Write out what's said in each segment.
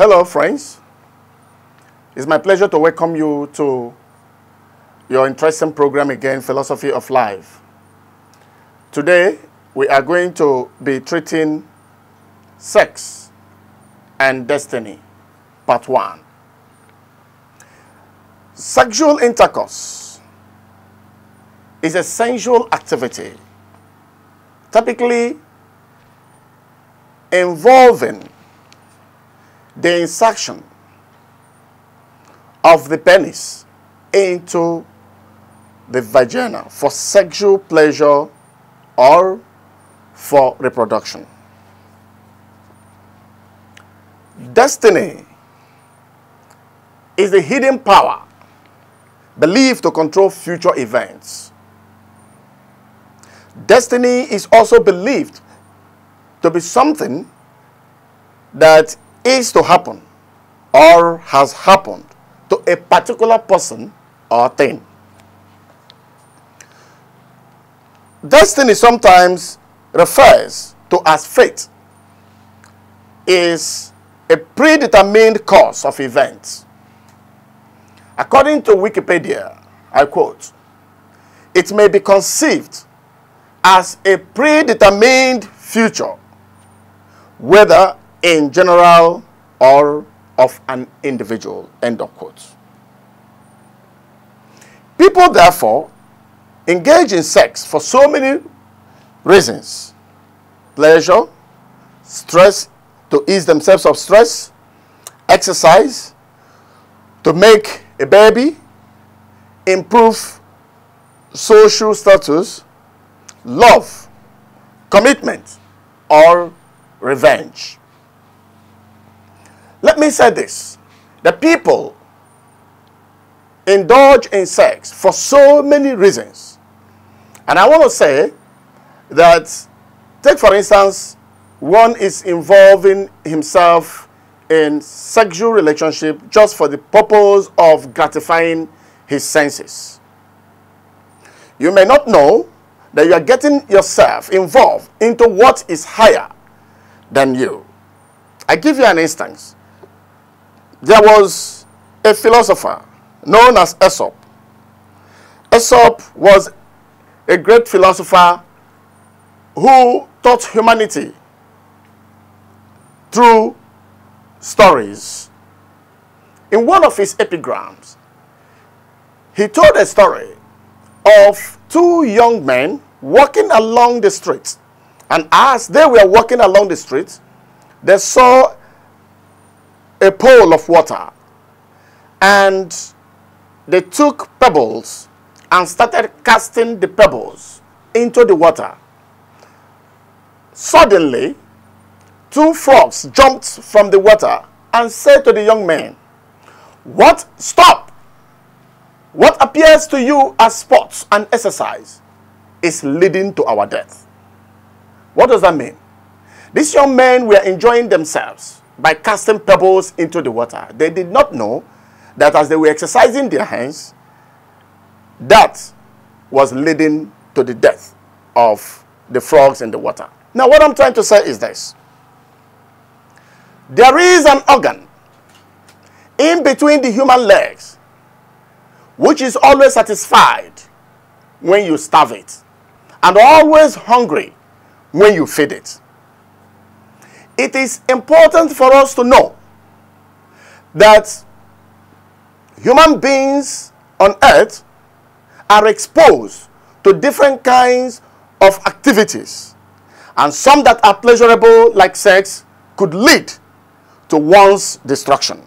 Hello, friends. It's my pleasure to welcome you to your interesting program again, Philosophy of Life. Today, we are going to be treating Sex and Destiny, Part 1. Sexual intercourse is a sensual activity, typically involving the insertion of the penis into the vagina for sexual pleasure or for reproduction. Destiny is the hidden power believed to control future events. Destiny is also believed to be something that is to happen or has happened to a particular person or thing. Destiny sometimes refers to as fate, is a predetermined course of events. According to Wikipedia, I quote, "It may be conceived as a predetermined future, whether in general or of an individual," end of quote. People, therefore, engage in sex for so many reasons: pleasure, stress, to ease themselves of stress, exercise, to make a baby, improve social status, love, commitment, or revenge. Let me say this: the people indulge in sex for so many reasons. And I want to say that, take for instance, one is involving himself in sexual relationship just for the purpose of gratifying his senses. You may not know that you are getting yourself involved into what is higher than you. I give you an instance. There was a philosopher known as Aesop. Aesop was a great philosopher who taught humanity through stories. In one of his epigrams, he told a story of two young men walking along the street. And as they were walking along the street, they saw a pool of water, and they took pebbles and started casting the pebbles into the water. Suddenly, two frogs jumped from the water and said to the young man, "What? Stop! What appears to you as sports and exercise is leading to our death." What does that mean? These young men were enjoying themselves by casting pebbles into the water. They did not know that as they were exercising their hands, that was leading to the death of the frogs in the water. Now, what I'm trying to say is this: there is an organ in between the human legs which is always satisfied when you starve it and always hungry when you feed it. It is important for us to know that human beings on earth are exposed to different kinds of activities, and some that are pleasurable, like sex, could lead to one's destruction.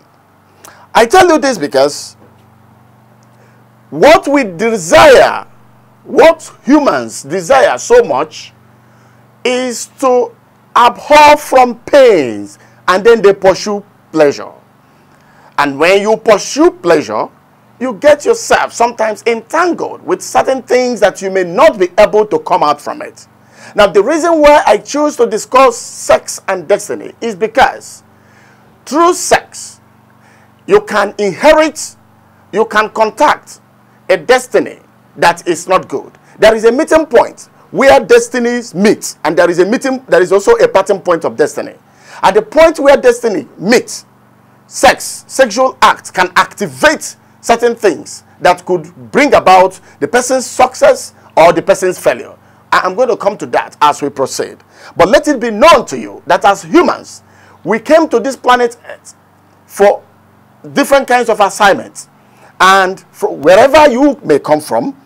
I tell you this because what we desire, what humans desire so much, is to abhor from pains, and then they pursue pleasure. And when you pursue pleasure, you get yourself sometimes entangled with certain things that you may not be able to come out from it. Now, the reason why I choose to discuss sex and destiny is because through sex, you can inherit, you can contact a destiny that is not good. There is a meeting point where destinies meet, and there is also a parting point of destiny. At the point where destiny meets, sexual acts can activate certain things that could bring about the person's success or the person's failure. I'm going to come to that as we proceed. But let it be known to you that as humans, we came to this planet Earth for different kinds of assignments. And from wherever you may come from,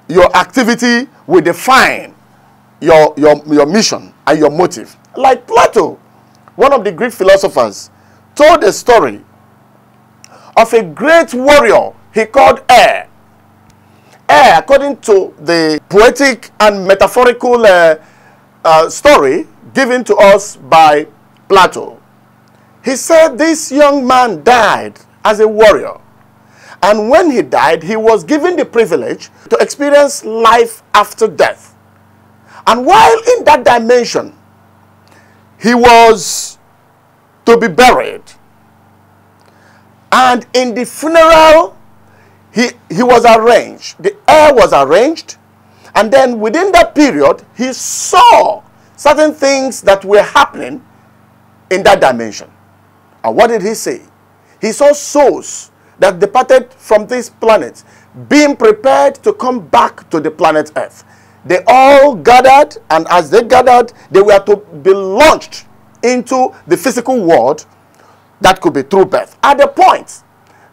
your activity will define your mission and your motive. Like Plato, one of the Greek philosophers, told a story of a great warrior he called Air. Air, according to the poetic and metaphorical story given to us by Plato, he said this young man died as a warrior. And when he died, he was given the privilege to experience life after death. And while in that dimension, he was to be buried. And in the funeral, he was arranged. The air was arranged. And then within that period, he saw certain things that were happening in that dimension. And what did he say? He saw souls that departed from this planet being prepared to come back to the planet Earth. They all gathered, and as they gathered, they were to be launched into the physical world that could be through birth. At the point,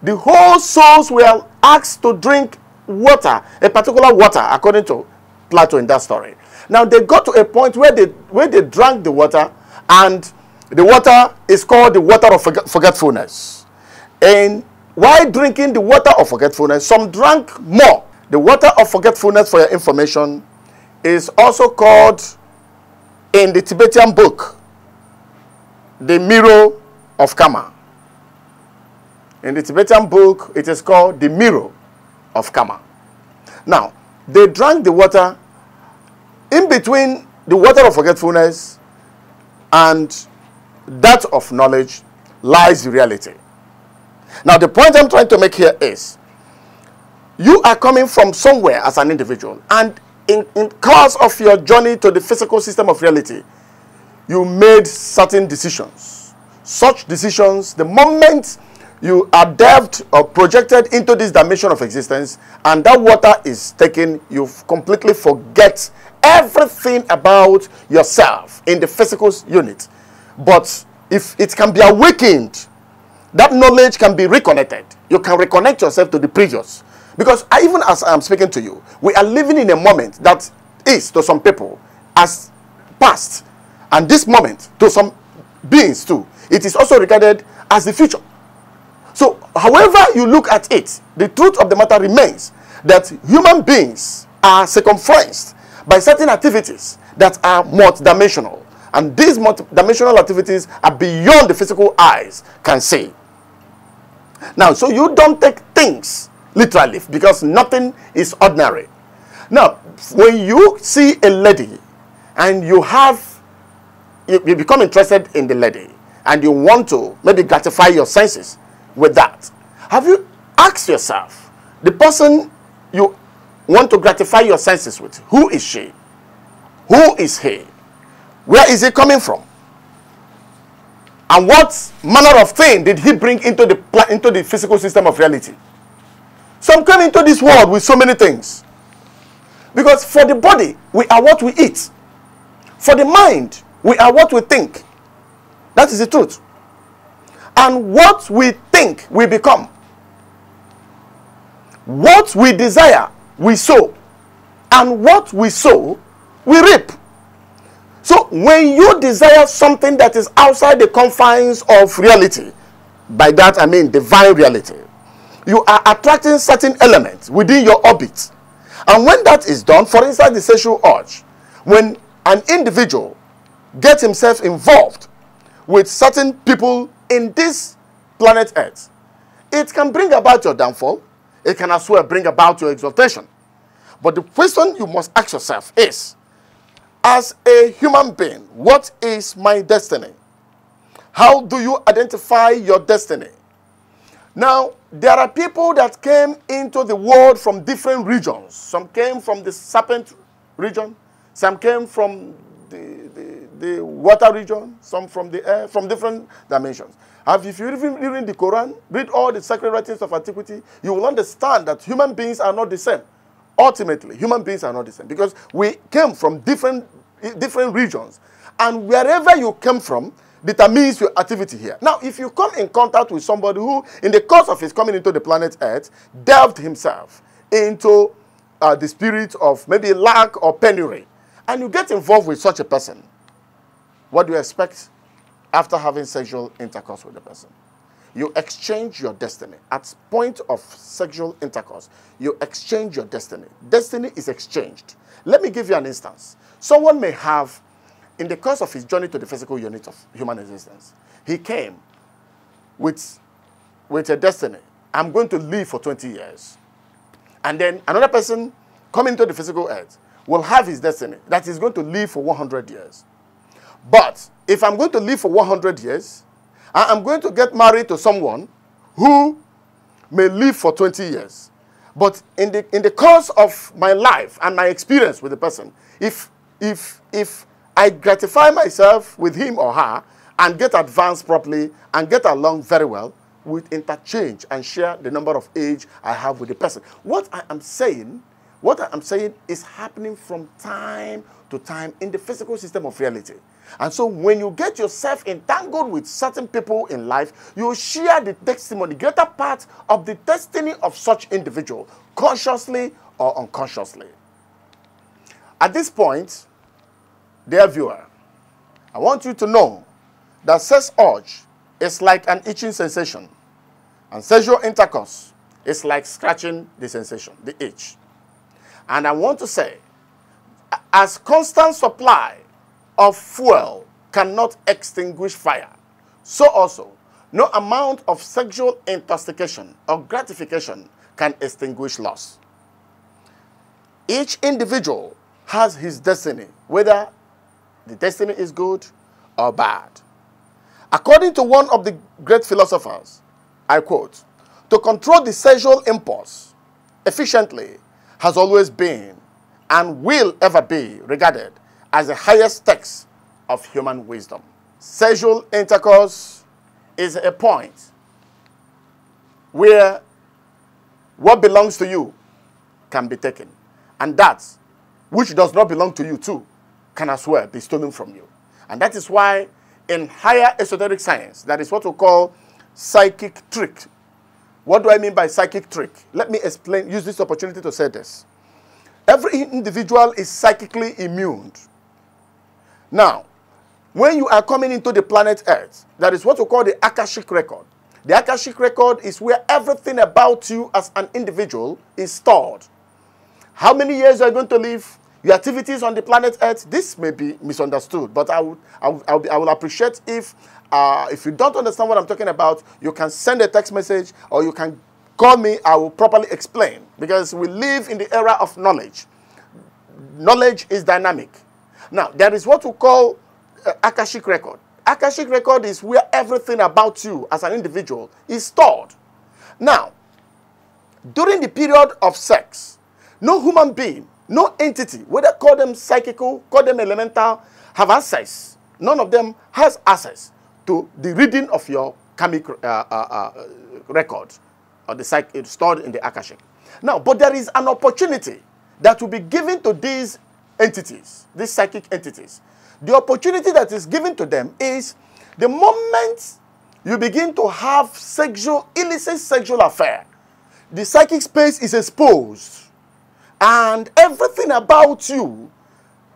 the whole souls were asked to drink water, a particular water, according to Plato in that story. Now, they got to a point where they drank the water, and the water is called the water of forgetfulness. And while drinking the water of forgetfulness, some drank more. The water of forgetfulness, for your information, is also called in the Tibetan book the mirror of karma. In the Tibetan book, it is called the mirror of karma. Now, they drank the water. In between the water of forgetfulness and that of knowledge lies reality. Now, the point I'm trying to make here is, you are coming from somewhere as an individual, and in course of your journey to the physical system of reality, you made certain decisions. Such decisions, the moment you are delved or projected into this dimension of existence, and that water is taken, you completely forget everything about yourself in the physical unit. But if it can be awakened, that knowledge can be reconnected. You can reconnect yourself to the previous. Because even as I'm speaking to you, we are living in a moment that is, to some people, as past. And this moment, to some beings too, it is also regarded as the future. So, however you look at it, the truth of the matter remains that human beings are circumferenced by certain activities that are multidimensional. And these multidimensional activities are beyond the physical eyes can see. Now, so you don't take things literally, because nothing is ordinary. Now, when you see a lady and you become interested in the lady and you want to maybe gratify your senses with that, have you asked yourself, the person you want to gratify your senses with, who is she? Who is he? Where is he coming from? And what manner of thing did he bring into the physical system of reality? Some come into this world with so many things. Because for the body, we are what we eat. For the mind, we are what we think. That is the truth. And what we think, we become. What we desire, we sow. And what we sow, we reap. So when you desire something that is outside the confines of reality, by that I mean divine reality, you are attracting certain elements within your orbit. And when that is done, for instance, the sexual urge, when an individual gets himself involved with certain people in this planet Earth, it can bring about your downfall. It can as well bring about your exaltation. But the question you must ask yourself is, as a human being, what is my destiny? How do you identify your destiny? Now, there are people that came into the world from different regions. Some came from the serpent region. Some came from the the water region, some from the air, from different dimensions. If you even read the Quran, read all the sacred writings of antiquity, you will understand that human beings are not the same. Ultimately, human beings are not the same because we came from different regions. And wherever you came from determines your activity here. Now, if you come in contact with somebody who, in the course of his coming into the planet Earth, delved himself into the spirit of maybe lack or penury, and you get involved with such a person, what do you expect after having sexual intercourse with the person? You exchange your destiny. At point of sexual intercourse, you exchange your destiny. Destiny is exchanged. Let me give you an instance. Someone may have, in the course of his journey to the physical unit of human existence, he came with a destiny. I'm going to live for 20 years. And then another person coming to the physical earth will have his destiny that he's going to live for 100 years. But if I'm going to live for 100 years, I'm going to get married to someone who may live for 20 years. But in the course of my life and my experience with the person, if I gratify myself with him or her and get advanced properly and get along very well, we'll interchange and share the number of age I have with the person. What I am saying is happening from time to time in the physical system of reality. And so when you get yourself entangled with certain people in life, you share the testimony, greater part of the destiny of such individual, consciously or unconsciously. At this point, dear viewer, I want you to know that sex urge is like an itching sensation, and sexual intercourse is like scratching the sensation, the itch. And I want to say, as constant supply of fuel cannot extinguish fire, so also no amount of sexual intoxication or gratification can extinguish loss. Each individual has his destiny, whether the destiny is good or bad. According to one of the great philosophers, I quote, "To control the sexual impulse efficiently has always been and will ever be regarded as the highest text of human wisdom." Sexual intercourse is a point where what belongs to you can be taken, and that which does not belong to you too can as well be stolen from you. And that is why in higher esoteric science, that is what we call psychic trick. What do I mean by psychic trick? Let me explain, use this opportunity to say this. Every individual is psychically immune. Now, when you are coming into the planet Earth, that is what we call the Akashic Record. The Akashic Record is where everything about you as an individual is stored. How many years you are going to live, your activities on the planet Earth, this may be misunderstood, but I will appreciate if you don't understand what I'm talking about, you can send a text message or you can call me. I will properly explain, because we live in the era of knowledge. Knowledge is dynamic. Now, there is what we call Akashic Record. Akashic Record is where everything about you as an individual is stored. Now, during the period of sex, no human being, no entity, whether call them psychical, call them elemental, have access. None of them has access to the reading of your karmic record, or the stored in the Akashic. Now, but there is an opportunity that will be given to these entities, these psychic entities. The opportunity that is given to them is the moment you begin to have illicit sexual affair, the psychic space is exposed, and everything about you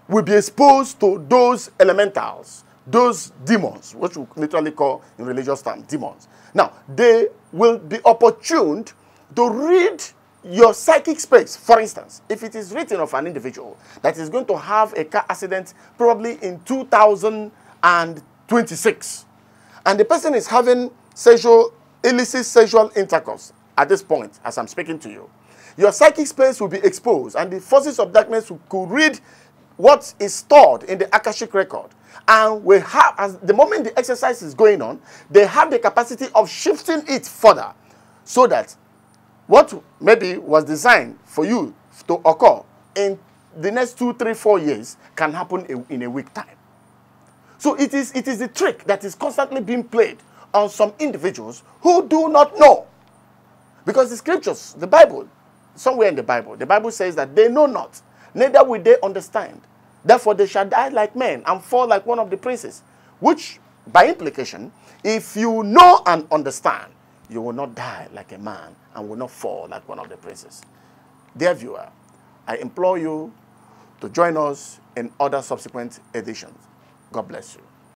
will be exposed to those elementals, those demons, which we literally call in religious terms demons. Now, they will be opportuned to read your psychic space. For instance, if it is written of an individual that is going to have a car accident probably in 2026, and the person is having illicit sexual intercourse at this point, as I'm speaking to you, your psychic space will be exposed, and the forces of darkness could read what is stored in the Akashic Record. And we have, as the moment the exercise is going on, they have the capacity of shifting it further, so that what maybe was designed for you to occur in the next 2, 3, 4 years can happen in a week time. So it is the trick that is constantly being played on some individuals who do not know. Because the scriptures, the Bible, somewhere in the Bible says that they know not, neither will they understand. Therefore they shall die like men and fall like one of the princes. Which, by implication, if you know and understand, you will not die like a man and will not fall like one of the princes. Dear viewer, I implore you to join us in other subsequent editions. God bless you.